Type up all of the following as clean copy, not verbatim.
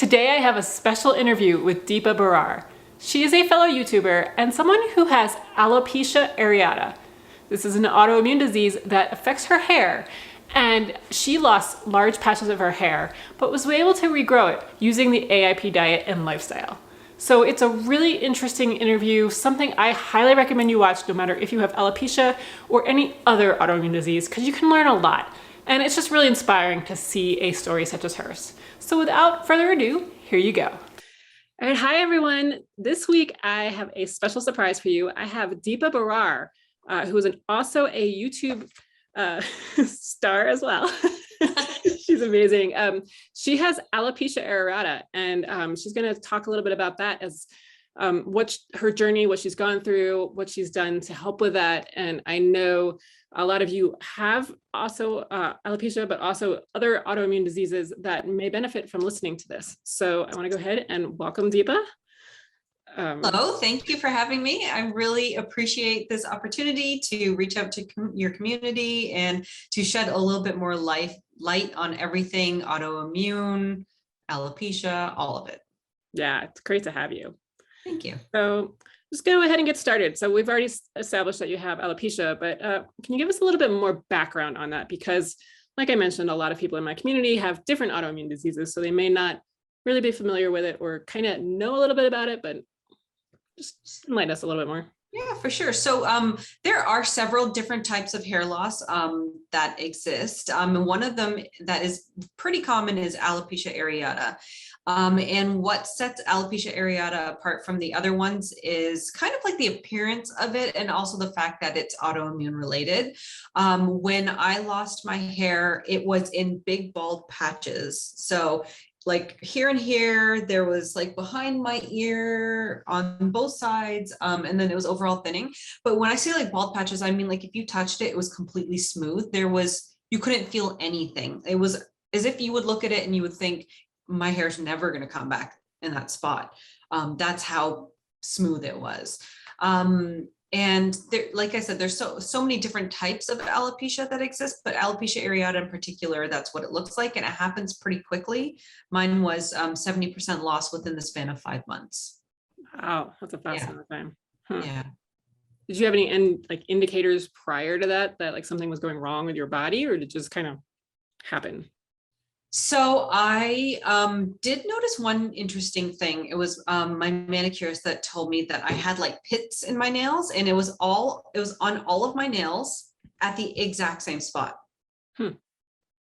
Today I have a special interview with Deepa Berar. She is a fellow YouTuber and someone who has alopecia areata. This is an autoimmune disease that affects her hair, and she lost large patches of her hair, but was able to regrow it using the AIP diet and lifestyle. So it's a really interesting interview, something I highly recommend you watch no matter if you have alopecia or any other autoimmune disease, because you can learn a lot. And it's just really inspiring to see a story such as hers. So without further ado, here you go. All right, hi everyone. This week I have a special surprise for you. I have Deepa Berar, who is also a YouTube star as well. She's amazing. She has alopecia areata, and she's going to talk a little bit about that as her journey, what she's gone through, what she's done to help with that. And I know a lot of you have also alopecia, but also other autoimmune diseases that may benefit from listening to this. So I want to go ahead and welcome Deepa. Hello, thank you for having me. I really appreciate this opportunity to reach out to your community and to shed a little bit more light on everything autoimmune, alopecia, all of it. Yeah, it's great to have you. Thank you. So let's go ahead and get started. So we've already established that you have alopecia, but can you give us a little bit more background on that? Because like I mentioned, a lot of people in my community have different autoimmune diseases, so they may not really be familiar with it or kind of know a little bit about it, but just enlighten us a little bit more. Yeah, for sure. So there are several different types of hair loss that exist. And one of them that is pretty common is alopecia areata. And what sets alopecia areata apart from the other ones is kind of like the appearance of it, and also the fact that it's autoimmune related. When I lost my hair, it was in big bald patches. So like here and here, there was like behind my ear on both sides, and then it was overall thinning. But when I say like bald patches, I mean like if you touched it, it was completely smooth. You couldn't feel anything. It was as if you would look at it and you would think, my hair's never going to come back in that spot. That's how smooth it was. And there, like I said, there's so many different types of alopecia that exist, but alopecia areata in particular, that's what it looks like. And it happens pretty quickly. Mine was 70% loss within the span of 5 months. Wow, that's a fast amount of time. Huh. Yeah. Did you have any indicators prior to that like something was going wrong with your body, or did it just kind of happen? So I did notice one interesting thing. It was my manicurist that told me that I had like pits in my nails, and it was on all of my nails at the exact same spot.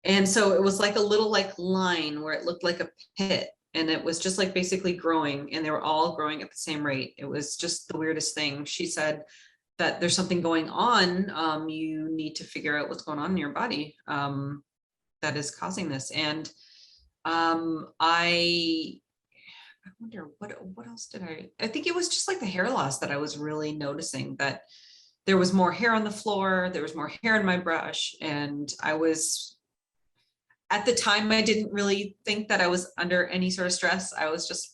And so it was like a little like line where it looked like a pit, and it was just like basically growing, and they were all growing at the same rate. It was just the weirdest thing. She said that there's something going on. You need to figure out what's going on in your body. That is causing this. And I wonder what else I think it was just like the hair loss that I was really noticing, that there was more hair on the floor, there was more hair in my brush. And at the time, I didn't really think that I was under any sort of stress. I was just,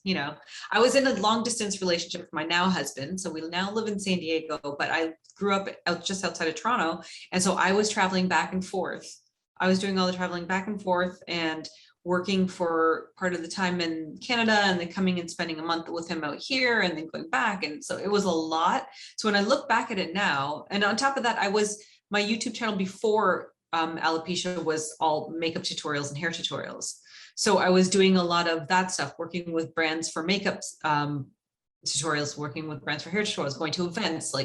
I was in a long distance relationship with my now husband. So we now live in San Diego, but I grew up just outside of Toronto. And so I was traveling back and forth. I was doing all the traveling back and forth and working for part of the time in Canada, and then coming and spending a month with him out here and then going back. And so it was a lot. So when I look back at it now, and on top of that, my YouTube channel before alopecia was all makeup tutorials and hair tutorials. So I was doing a lot of that stuff, working with brands for makeup tutorials, working with brands for hair tutorials, going to events.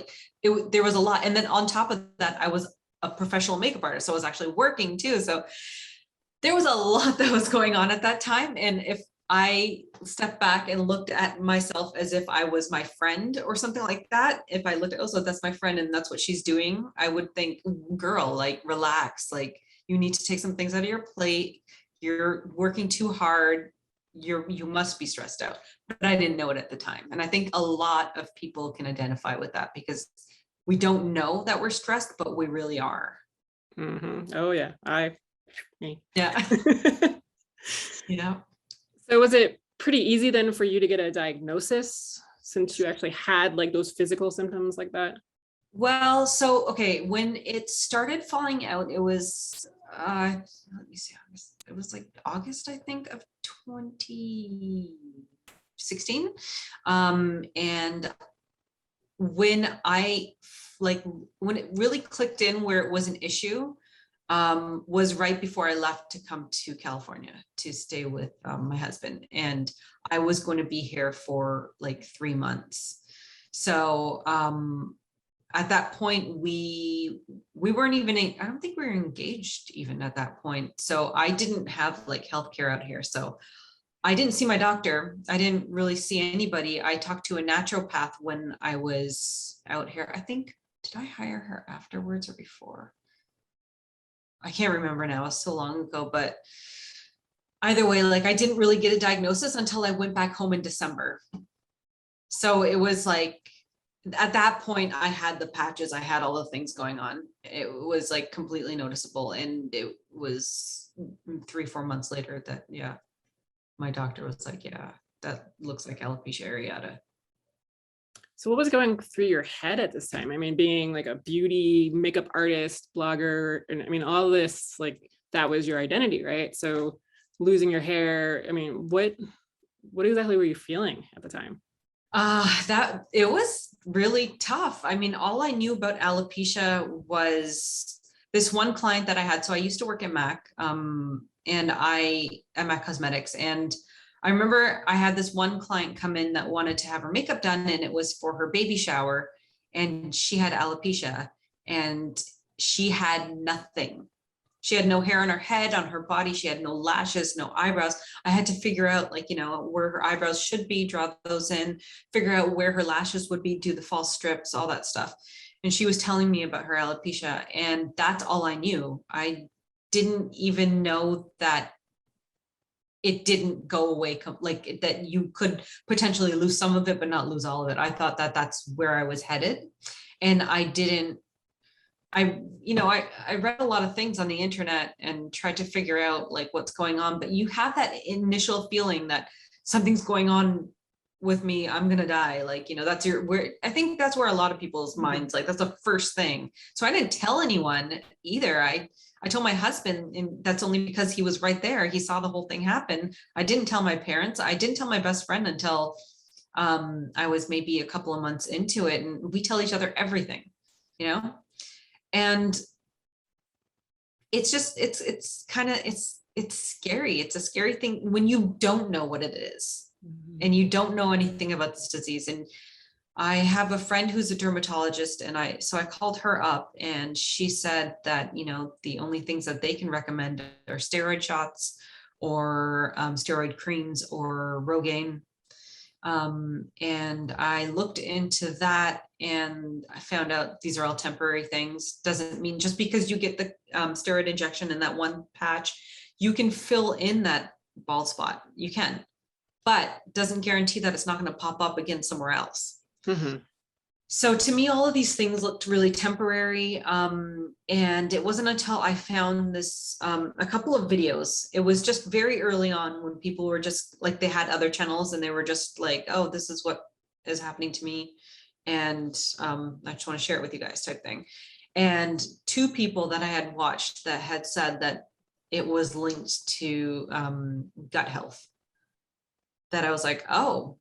There was a lot. And then on top of that, I was a professional makeup artist. So I was actually working too. So there was a lot that was going on at that time. And if I stepped back and looked at myself as if I was my friend or something like that, if I looked at, so that's my friend and that's what she's doing, I would think, girl, like relax, like you need to take some things out of your plate. You're working too hard. You must be stressed out. But I didn't know it at the time. And I think a lot of people can identify with that, because we don't know that we're stressed, but we really are. Mm-hmm. Oh yeah, me. Yeah. Yeah. So was it pretty easy then for you to get a diagnosis, since you actually had like those physical symptoms like that? Well, so, okay, when it started falling out, it was, let me see, it was like August, I think, of 2016. And when like, when it really clicked in where it was an issue, was right before I left to come to California to stay with my husband. And I was going to be here for like 3 months. So, at that point, we weren't even, I don't think we were engaged even at that point. So I didn't have like healthcare out here. So I didn't see my doctor. I didn't really see anybody. I talked to a naturopath when I was out here. I think, did I hire her afterwards or before? I can't remember now. It was so long ago, but either way, like, I didn't really get a diagnosis until I went back home in December. So it was like, at that point, I had the patches, I had all the things going on. It was like completely noticeable. And it was 3, 4 months later that, yeah, my doctor was like, yeah, that looks like alopecia areata. So what was going through your head at this time? I mean, being like a beauty makeup artist, blogger, and I mean, all this, like, that was your identity, right? So losing your hair, I mean, what exactly were you feeling at the time? That it was really tough. I mean, all I knew about alopecia was this one client that I had. So I used to work at MAC, and I at MAC Cosmetics, and I remember I had this one client come in that wanted to have her makeup done, and it was for her baby shower, and she had alopecia, and she had nothing. She had no hair on her head, on her body. She had no lashes, no eyebrows. I had to figure out, like, where her eyebrows should be, draw those in, figure out where her lashes would be, do the false strips, all that stuff. And she was telling me about her alopecia, and that's all I knew. I didn't even know that it didn't go away, like that you could potentially lose some of it, but not lose all of it. I thought that that's where I was headed. And I didn't, I read a lot of things on the internet and tried to figure out like what's going on, but you have that initial feeling that something's going on with me. I'm going to die. Like, that's where I think that's where a lot of people's minds, like, that's the first thing. So I didn't tell anyone either. I told my husband, and that's only because he was right there. He saw the whole thing happen. I didn't tell my parents. I didn't tell my best friend until I was maybe a couple of months into it. And we tell each other everything, you know? And it's just, it's kind of, it's scary. It's a scary thing when you don't know what it is and you don't know anything about this disease. And I have a friend who's a dermatologist, and so I called her up, and she said that, the only things that they can recommend are steroid shots or steroid creams or Rogaine. And I looked into that, and I found out these are all temporary things. Doesn't mean just because you get the steroid injection in that one patch, you can fill in that bald spot. You can, but doesn't guarantee that it's not going to pop up again somewhere else. Mm-hmm. So to me, all of these things looked really temporary. And it wasn't until I found this, a couple of videos. It was just very early on when people were just like, they had other channels and they were just like, oh, this is what is happening to me. And I just want to share it with you guys, type thing. And two people that I had watched that had said that it was linked to gut health, that I was like, oh,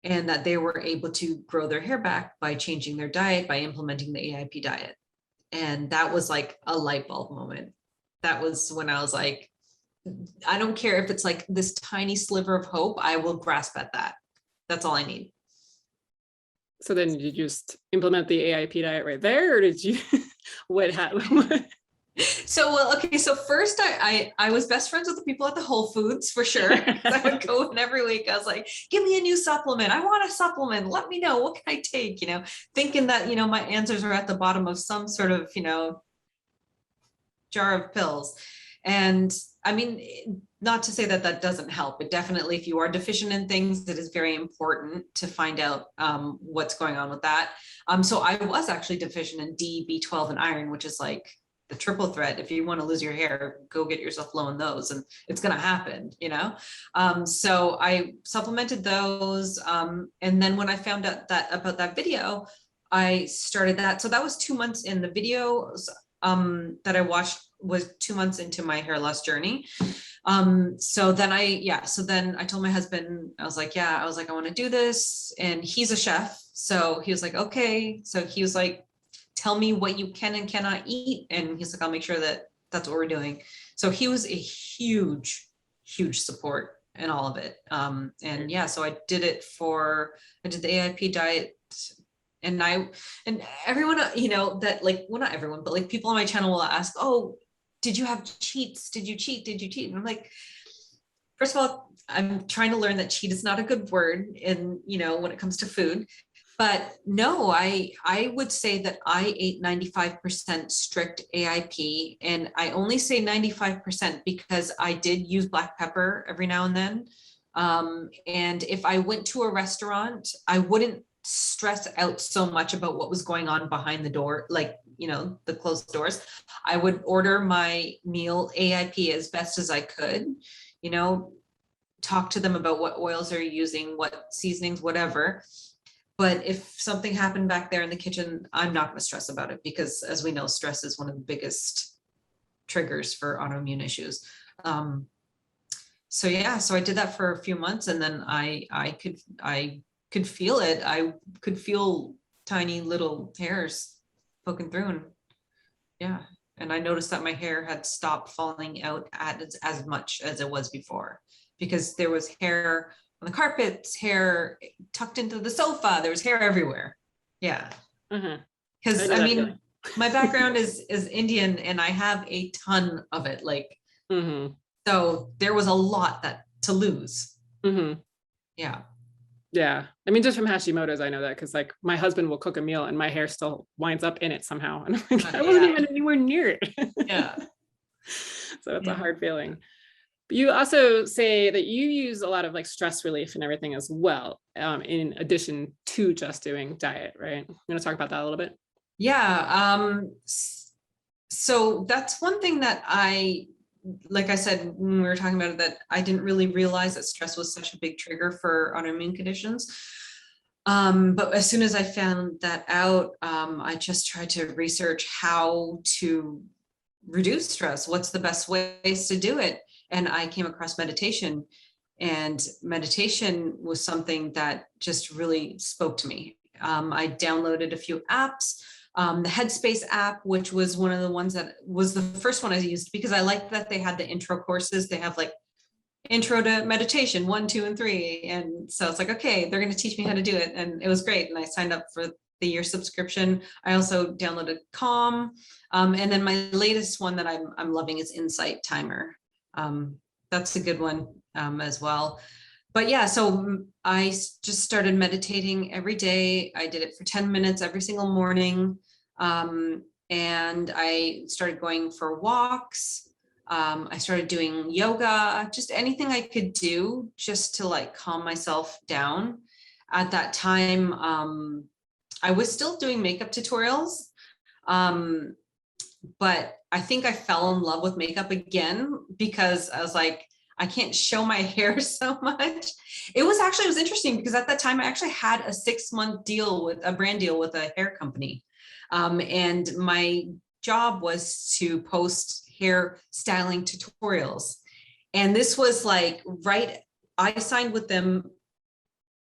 and that they were able to grow their hair back by changing their diet, by implementing the AIP diet. And that was like a light bulb moment. That was when I was like, I don't care if it's like this tiny sliver of hope, I will grasp at that. That's all I need. So then did you just implement the AIP diet right there, or did you, what happened? So, well, okay. So first I was best friends with the people at the Whole Foods for sure. I would go in every week. I was like, give me a new supplement. I want a supplement. Let me know, what can I take? Thinking that, my answers are at the bottom of some sort of, jar of pills. And I mean, not to say that that doesn't help, but definitely if you are deficient in things, it is very important to find out what's going on with that. So I was actually deficient in D, B12, and iron, which is like the triple threat. If you want to lose your hair, go get yourself low in those, and it's going to happen, so I supplemented those. And then when I found out that about that video, I started that. So that was 2 months in. The videos that I watched was 2 months into my hair loss journey. So then I told my husband, I was like, I want to do this. And he's a chef. So he was like, okay. So he was like, tell me what you can and cannot eat. And he's like, I'll make sure that that's what we're doing. So he was a huge, huge support in all of it. And yeah, so I did the AIP diet, and everyone, that like, well, not everyone, but like people on my channel will ask, oh, did you have cheats? Did you cheat? Did you cheat? And I'm like, first of all, I'm trying to learn that cheat is not a good word in, when it comes to food. But no, I would say that I ate 95% strict AIP. And I only say 95% because I did use black pepper every now and then. And if I went to a restaurant, I wouldn't stress out so much about what was going on behind the door, like, the closed doors. I would order my meal AIP as best as I could, talk to them about what oils they're using, what seasonings, whatever. But if something happened back there in the kitchen, I'm not going to stress about it, because as we know, stress is one of the biggest triggers for autoimmune issues. So yeah, so I did that for a few months, and then I could feel it. I could feel tiny little hairs poking through, and yeah. And I noticed that my hair had stopped falling out as much as it was before, because there was hair on the carpets, hair tucked into the sofa. There was hair everywhere. Yeah. Because I mean, my background is Indian, and I have a ton of it. Like, so there was a lot to lose. Yeah. Yeah. I mean, just from Hashimoto's, I know that, because like my husband will cook a meal and my hair still winds up in it somehow. And I'm like, I wasn't even anywhere near it. Yeah. So it's a hard feeling. But you also say that you use a lot of like stress relief and everything as well, in addition to just doing diet, right? You want to talk about that a little bit? Yeah. So that's one thing that like I said, when we were talking about it, that I didn't really realize that stress was such a big trigger for autoimmune conditions. But as soon as I found that out, I just tried to research how to reduce stress. What's the best ways to do it? And I came across meditation, and meditation was something that just really spoke to me. I downloaded a few apps. The Headspace app, which was one of the ones that was the first one I used, because I liked that they had the intro courses. They have like intro to meditation 1, 2, and 3. And so it's like, okay, they're going to teach me how to do it. And it was great. And I signed up for the year subscription. I also downloaded Calm. And then my latest one that I'm loving is Insight Timer. That's a good one as well. But yeah, so I just started meditating every day. I did it for 10 minutes every single morning. And I started going for walks. I started doing yoga, just anything I could do just to like calm myself down. At that time, I was still doing makeup tutorials. But I think I fell in love with makeup again, because I was like, I can't show my hair so much. It was interesting, because at that time I actually had a 6-month deal with a brand deal with a hair company. And my job was to post hair styling tutorials. And this was like, I signed with them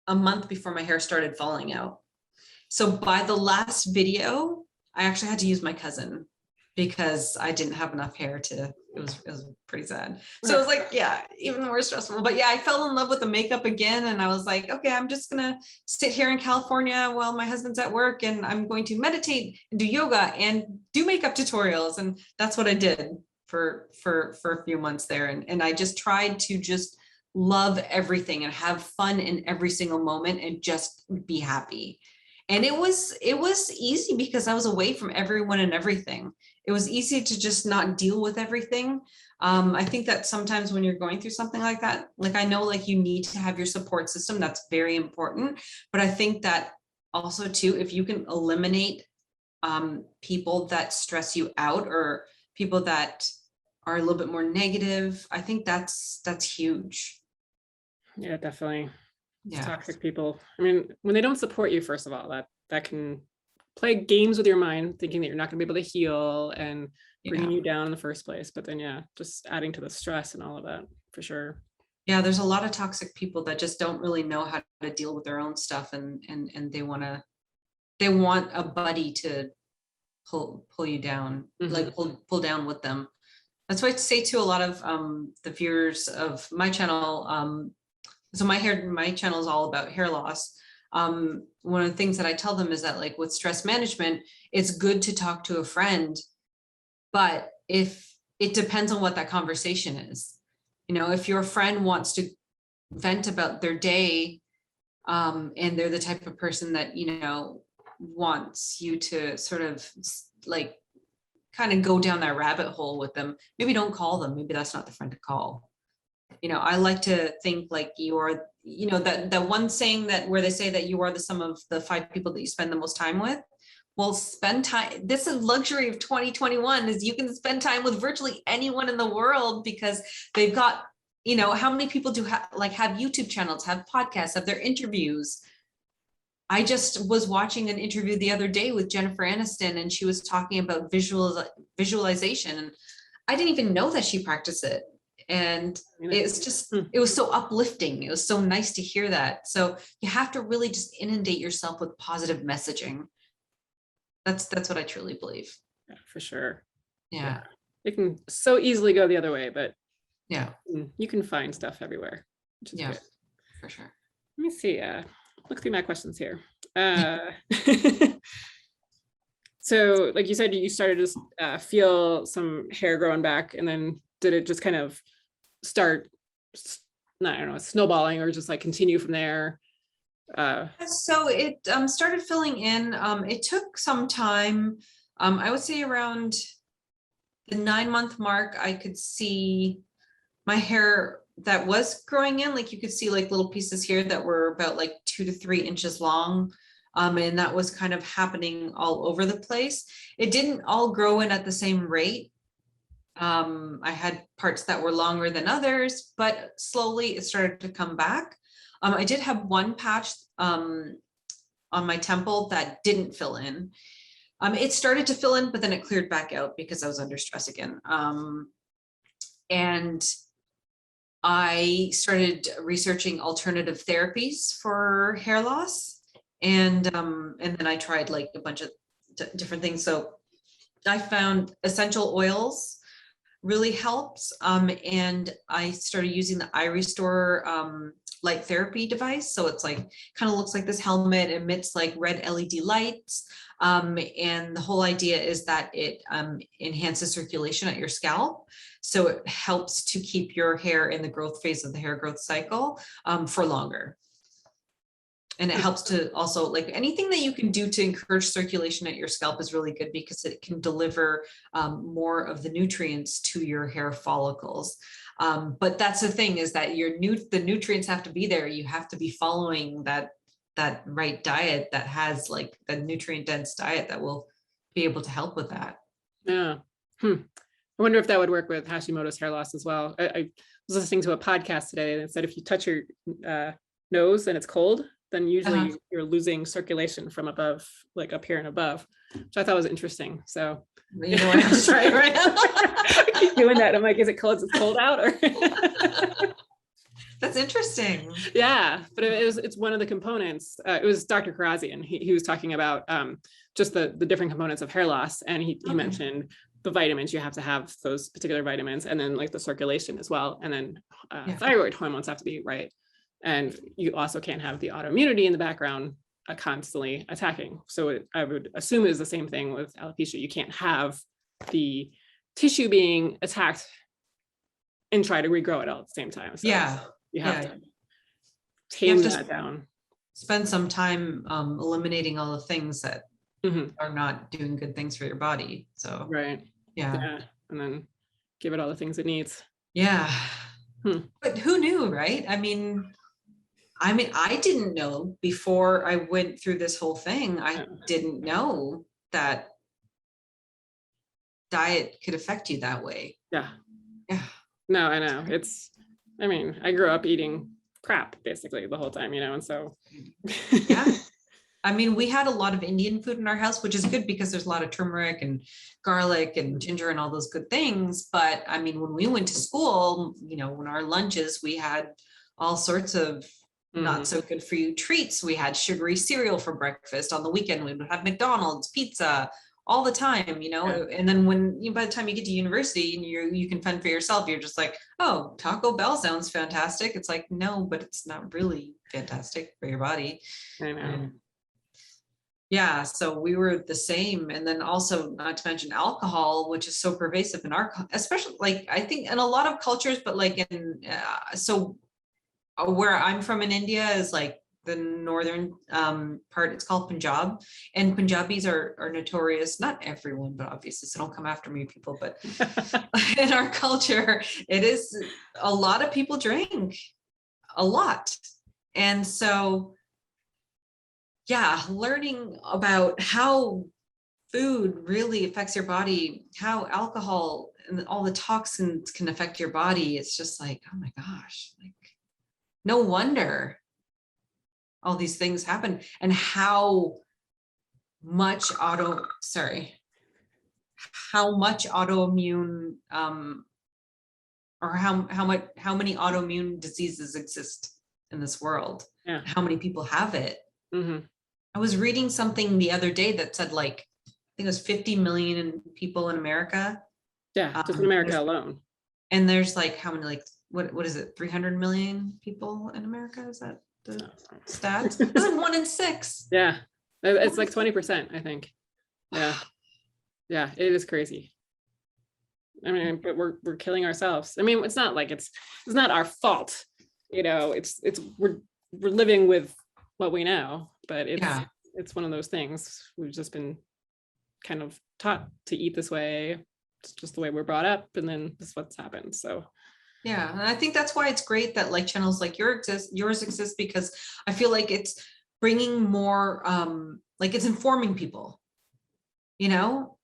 a month before my hair started falling out. So by the last video, I actually had to use my cousin, because I didn't have enough hair it was pretty sad. So it was like, yeah, even more stressful. But yeah, I fell in love with the makeup again. And I was like, okay, I'm just going to sit here in California while my husband's at work, and I'm going to meditate and do yoga and do makeup tutorials. And that's what I did for a few months there. And I just tried to just love everything and have fun in every single moment and just be happy. And it was easy, because I was away from everyone and everything. It was easy to just not deal with everything. I think that sometimes when you're going through something like that, like I know like you need to have your support system. That's very important. But I think that also too, if you can eliminate people that stress you out, or people that are a little bit more negative, I think that's huge. Yeah, definitely. Yeah. Toxic people. I mean, when they don't support you, first of all, that can play games with your mind, thinking that you're not going to be able to heal and bringing Yeah. you down in the first place. But then, yeah, just adding to the stress and all of that for sure. Yeah, there's a lot of toxic people that just don't really know how to deal with their own stuff, and they want a buddy to pull you down, like pull down with them. That's why I say to a lot of the viewers of my channel, so my channel is all about hair loss. One of the things that I tell them is that, like, with stress management, it's good to talk to a friend, but if it depends on what that conversation is. You know, if your friend wants to vent about their day, and they're the type of person that, you know, wants you to sort of like kind of go down that rabbit hole with them, maybe don't call them. Maybe that's not the friend to call. You know, I like to think like you are, you know, that one saying that where they say that you are the sum of the 5 people that you spend the most time with. Well, spend time. This is luxury of 2021, is you can spend time with virtually anyone in the world, because they've got, you know, how many people do have YouTube channels, have podcasts, have their interviews. I just was watching an interview the other day with Jennifer Aniston, and she was talking about visualization. And I didn't even know that she practiced it. And it's just, it was so uplifting. It was so nice to hear that. So you have to really just inundate yourself with positive messaging. That's what I truly believe. Yeah, for sure. Yeah. It can so easily go the other way, but yeah, you can find stuff everywhere, which is good. For sure. Let me see. Look through my questions here. So like you said, you started to feel some hair growing back, and then did it just kind of start, I don't know, snowballing, or just like continue from there? So it started filling in. It took some time. I would say around the 9-month mark, I could see my hair that was growing in. Like you could see like little pieces here that were about like 2 to 3 inches long. And that was kind of happening all over the place. It didn't all grow in at the same rate. I had parts that were longer than others, but slowly it started to come back. I did have one patch on my temple that didn't fill in. It started to fill in, but then it cleared back out because I was under stress again. And I started researching alternative therapies for hair loss. And then I tried like a bunch of different things. So I found essential oils really helps. And I started using the iRestore light therapy device. So it's like, kind of looks like this helmet, emits like red LED lights. And the whole idea is that it enhances circulation at your scalp. So it helps to keep your hair in the growth phase of the hair growth cycle for longer. And it helps to also, like, anything that you can do to encourage circulation at your scalp is really good, because it can deliver more of the nutrients to your hair follicles. But that's the thing, is that the nutrients have to be there. You have to be following that right diet that has like the nutrient dense diet that will be able to help with that. Yeah. I wonder if that would work with Hashimoto's hair loss as well. I was listening to a podcast today, and it said if you touch your nose and it's cold, then usually you're losing circulation from above, like up here and above, which I thought was interesting. So you know what, I have to try it right now. I keep doing that. I'm like, is it cold? It's cold out, or That's interesting. Yeah, but it's one of the components. It was Dr. Karazian. He was talking about just the different components of hair loss, and he mentioned the vitamins. You have to have those particular vitamins, and then like the circulation as well, and then thyroid hormones have to be right. And you also can't have the autoimmunity in the background constantly attacking. So I would assume it is the same thing with alopecia. You can't have the tissue being attacked and try to regrow it all at the same time. So you have to tame that down. Spend some time eliminating all the things that are not doing good things for your body. So yeah, and then give it all the things it needs. But who knew, right? I mean, I didn't know before I went through this whole thing. I didn't know that diet could affect you that way. Yeah. No, I know. I mean, I grew up eating crap basically the whole time, and so I mean, we had a lot of Indian food in our house, which is good because there's a lot of turmeric and garlic and ginger and all those good things. But I mean, when we went to school, you know, when our lunches, we had all sorts of not so good for you treats. We had sugary cereal for breakfast. On the weekend, we would have McDonald's, pizza all the time, you know. Yeah. And then by the time you get to university and you can fend for yourself, you're just like, oh, Taco Bell sounds fantastic. It's like, no, but it's not really fantastic for your body. I know. Yeah, so we were the same. And then also, not to mention alcohol, which is so pervasive in our, especially like I think in a lot of cultures, but like in, where I'm from in India is like the northern part, it's called Punjab. And Punjabis are notorious, not everyone, but obviously, so don't come after me, people, but in our culture, it is a lot of people drink a lot. And so, yeah, learning about how food really affects your body, how alcohol and all the toxins can affect your body. It's just like, oh my gosh, like no wonder all these things happen. And how much autoimmune or how many autoimmune diseases exist in this world. Yeah. How many people have it. Mm-hmm. I was reading something the other day that said like, I think it was 50 million people in America. Yeah, just in America alone. And there's like how many, like what is it, 300 million people in America? Is that the stat? It's like 1 in 6. Yeah, it's like 20%, I think. Yeah, yeah, it is crazy. I mean, but we're killing ourselves. I mean, it's not like it's not our fault, you know. It's we're living with what we know, but it's one of those things. We've just been kind of taught to eat this way. It's just the way we're brought up, and then this is what's happened. So yeah, and I think that's why it's great that like channels like yours exist, because I feel like it's bringing more like it's informing people, you know.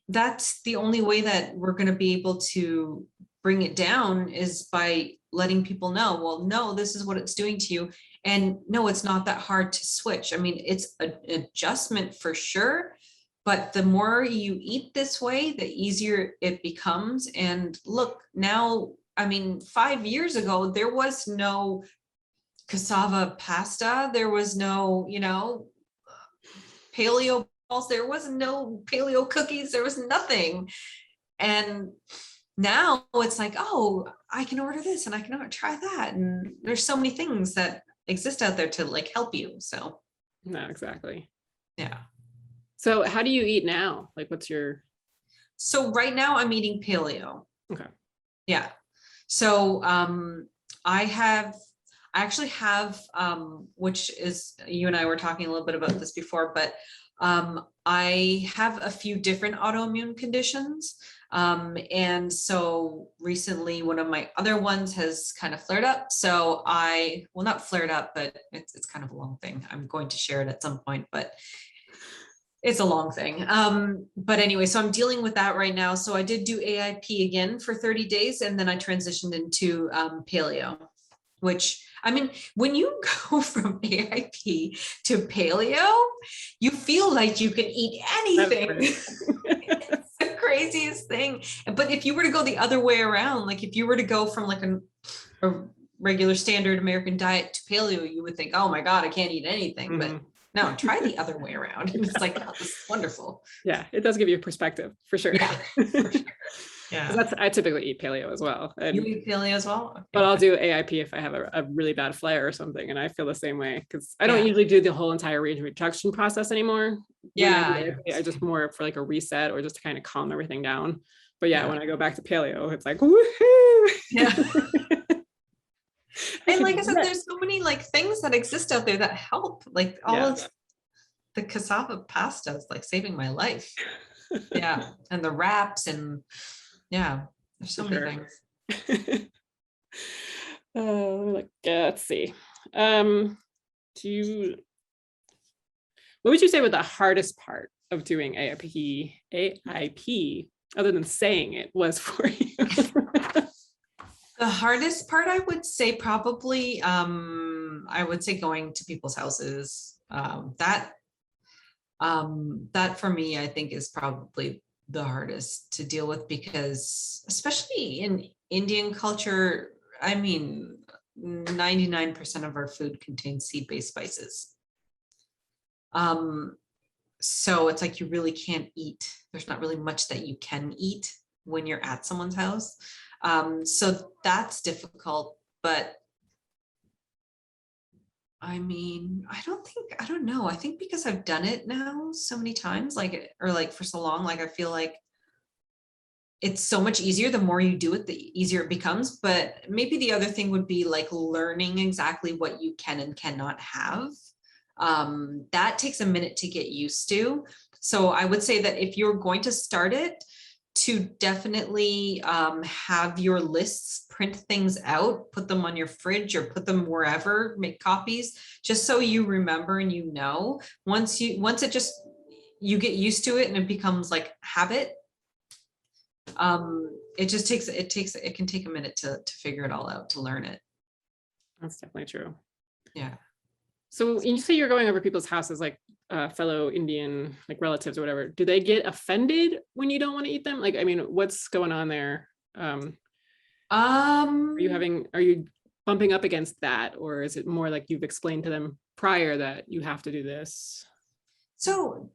That's the only way that we're going to be able to bring it down, is by letting people know, well, no, this is what it's doing to you. And no, it's not that hard to switch. I mean, it's an adjustment for sure, but the more you eat this way, the easier it becomes. And look, now, I mean, 5 years ago, there was no cassava pasta. There was no, you know, paleo balls. There was no paleo cookies. There was nothing. And now it's like, oh, I can order this and I can try that. And there's so many things that exist out there to like help you. So no, exactly. Yeah. So how do you eat now? Like, what's your? So right now I'm eating paleo. Okay. Yeah. So I actually have which is, you and I were talking a little bit about this before, but I have a few different autoimmune conditions. And so recently one of my other ones has kind of flared up. So well, not flared up, but it's kind of a long thing. I'm going to share it at some point, but it's a long thing. But anyway, so I'm dealing with that right now. So I did do AIP again for 30 days, and then I transitioned into paleo, which, I mean, when you go from AIP to paleo, you feel like you can eat anything. It's the craziest thing. But if you were to go the other way around, like if you were to go from like a regular standard American diet to paleo, you would think, oh my God, I can't eat anything. Mm-hmm. But no, try the other way around. It's like, oh, this is wonderful. Yeah, it does give you a perspective for sure. Yeah, for sure. Yeah. I typically eat paleo as well. You eat paleo as well? Okay. But I'll do AIP if I have a really bad flare or something, and I feel the same way, because I don't usually do the whole entire reduction process anymore. Yeah. I just more for like a reset or just to kind of calm everything down. But yeah, when I go back to paleo, it's like, woohoo! Yeah. And like I said, there's so many like things that exist out there that help. Like all of the cassava pasta is like saving my life. Yeah. And the wraps and there's so many things. Let's see. What would you say was the hardest part of doing AIP, other than saying it, was for you? The hardest part, I would say probably, I would say going to people's houses. That That for me, I think is probably the hardest to deal with, because especially in Indian culture, I mean, 99% of our food contains seed-based spices. So it's like you really can't eat. There's not really much that you can eat when you're at someone's house. So that's difficult, but I mean, I don't know. I think because I've done it now so many times, or like for so long, like I feel like it's so much easier. The more you do it, the easier it becomes. But maybe the other thing would be like learning exactly what you can and cannot have. That takes a minute to get used to. So I would say that if you're going to start it, to definitely have your lists, print things out, put them on your fridge or put them wherever, make copies, just so you remember and you know. Once it just, you get used to it and it becomes like habit, it can take a minute to figure it all out, to learn it. That's definitely true. Yeah. So you say you're going over people's houses, like fellow Indian, like relatives or whatever. Do they get offended when you don't want to eat them? Like, I mean, what's going on there? Are you bumping up against that, or is it more like you've explained to them prior that you have to do this? So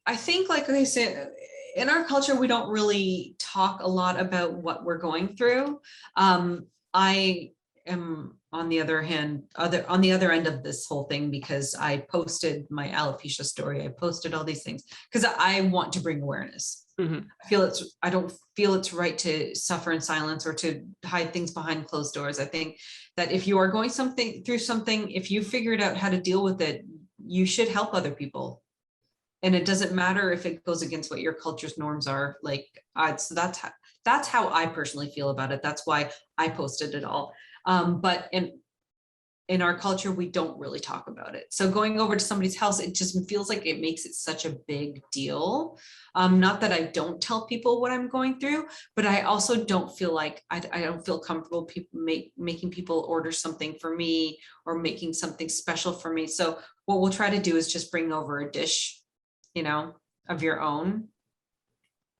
I think, like I said, in our culture, we don't really talk a lot about what we're going through. I am on the other hand, on the other end of this whole thing, because I posted my alopecia story. I posted all these things because I want to bring awareness. Mm-hmm. I don't feel it's right to suffer in silence or to hide things behind closed doors. I think that if you are going through something, if you figured out how to deal with it, you should help other people. And it doesn't matter if it goes against what your culture's norms are. Like, so that's how I personally feel about it. That's why I posted it all. But in our culture, we don't really talk about it. So going over to somebody's house, it just feels like it makes it such a big deal. Not that I don't tell people what I'm going through, but I also don't feel like I don't feel comfortable making people order something for me or making something special for me. So what we'll try to do is just bring over a dish, of your own,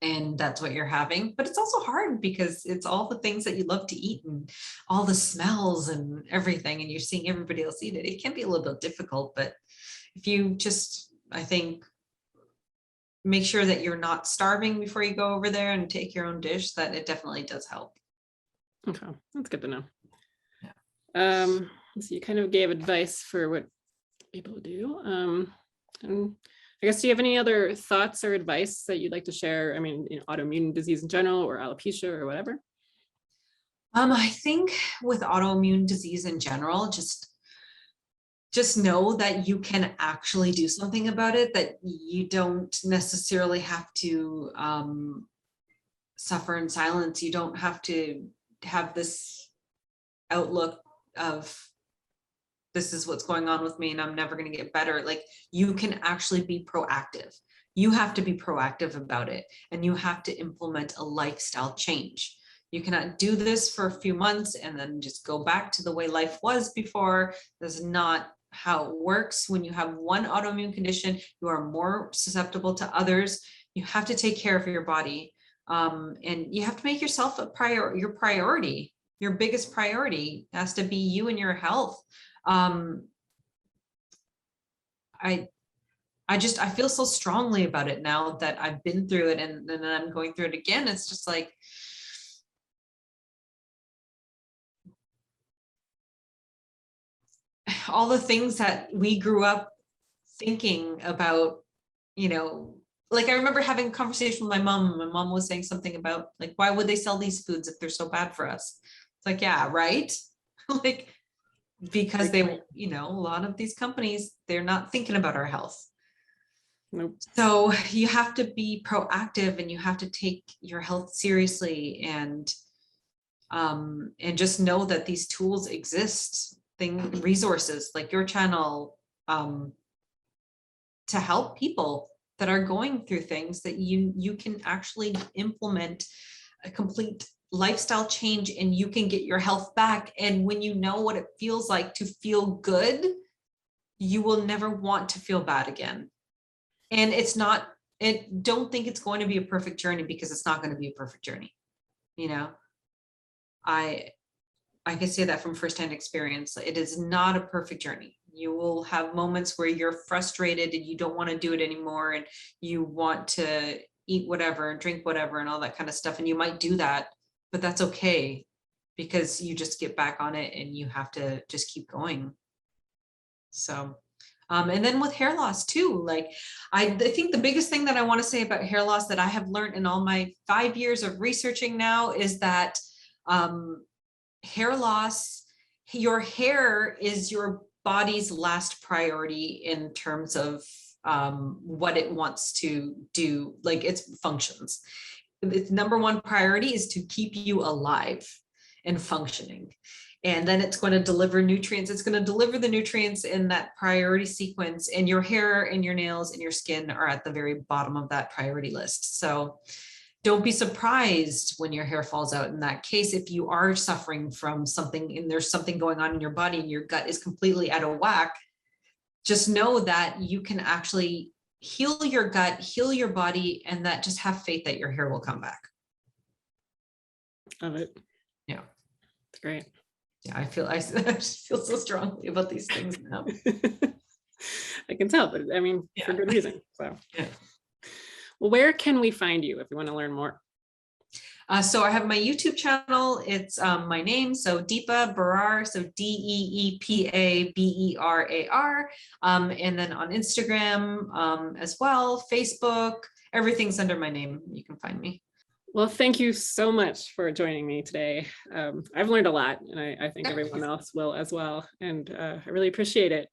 and that's what you're having. But it's also hard because it's all the things that you love to eat and all the smells and everything, and you're seeing everybody else eat it. It can be a little bit difficult, but if you just, I think, make sure that you're not starving before you go over there and take your own dish, that it definitely does help. Okay, that's good to know. Yeah. So you kind of gave advice for what people do. And I guess, do you have any other thoughts or advice that you'd like to share? I mean, autoimmune disease in general, or alopecia, or whatever. I think with autoimmune disease in general, just know that you can actually do something about it, that you don't necessarily have to suffer in silence. You don't have to have this outlook of, this is what's going on with me and I'm never going to get better. Like, you can actually be proactive. You have to be proactive about it, and you have to implement a lifestyle change. You cannot do this for a few months and then just go back to the way life was before. That's not how it works. When you have one autoimmune condition, you are more susceptible to others. You have to take care of your body, and you have to make yourself your priority. Your biggest priority has to be you and your health. I feel so strongly about it now that I've been through it, and then I'm going through it again. It's just like, all the things that we grew up thinking about, like I remember having a conversation with my mom. My mom was saying something about, like, why would they sell these foods if they're so bad for us? It's like, yeah, right. Like, because they, a lot of these companies, they're not thinking about our health. Nope. So you have to be proactive, and you have to take your health seriously, and just know that these tools exist, resources like your channel, to help people that are going through things, that you can actually implement a complete lifestyle change, and you can get your health back. And when you know what it feels like to feel good, you will never want to feel bad again. And don't think it's going to be a perfect journey, because it's not going to be a perfect journey. You know, I can say that from firsthand experience. It is not a perfect journey. You will have moments where you're frustrated and you don't want to do it anymore, and you want to eat whatever and drink whatever and all that kind of stuff. And you might do that, but that's okay, because you just get back on it and you have to just keep going. So, and then with hair loss too, like I think the biggest thing that I want to say about hair loss that I have learned in all my 5 years of researching now is that hair loss, your hair is your body's last priority in terms of what it wants to do, like its functions. Its number one priority is to keep you alive and functioning. And then it's going to deliver nutrients. It's going to deliver the nutrients in that priority sequence, and your hair and your nails and your skin are at the very bottom of that priority list. So don't be surprised when your hair falls out in that case. If you are suffering from something and there's something going on in your body and your gut is completely out of whack, just know that you can actually heal your gut, heal your body, and that just have faith that your hair will come back. Love it. Yeah. It's great. Yeah, I feel so strongly about these things now. I can tell, but I mean, for good reason. So, yeah. Well, where can we find you if we want to learn more? So I have my YouTube channel. It's my name, so Deepa Berar, so DeePaBerar, and then on Instagram as well, Facebook, everything's under my name. You can find me. Well, thank you so much for joining me today. I've learned a lot, and I think everyone else will as well. And I really appreciate it.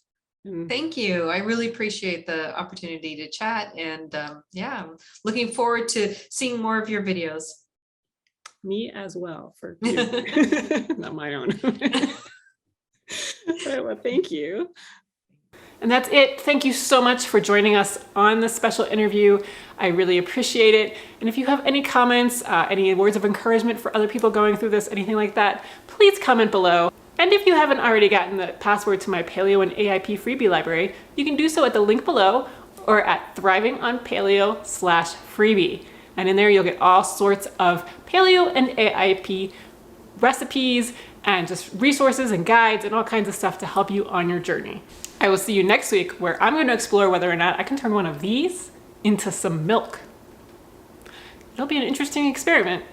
And thank you. I really appreciate the opportunity to chat. And yeah, I'm looking forward to seeing more of your videos. Me as well, for you. Not my own. Well, thank you. And that's it. Thank you so much for joining us on this special interview. I really appreciate it. And if you have any comments, any words of encouragement for other people going through this, anything like that, please comment below. And if you haven't already gotten the password to my Paleo and AIP freebie library, you can do so at the link below or at thrivingonpaleo.com/freebie. And in there, you'll get all sorts of paleo and AIP recipes and just resources and guides and all kinds of stuff to help you on your journey. I will see you next week, where I'm going to explore whether or not I can turn one of these into some milk. It'll be an interesting experiment.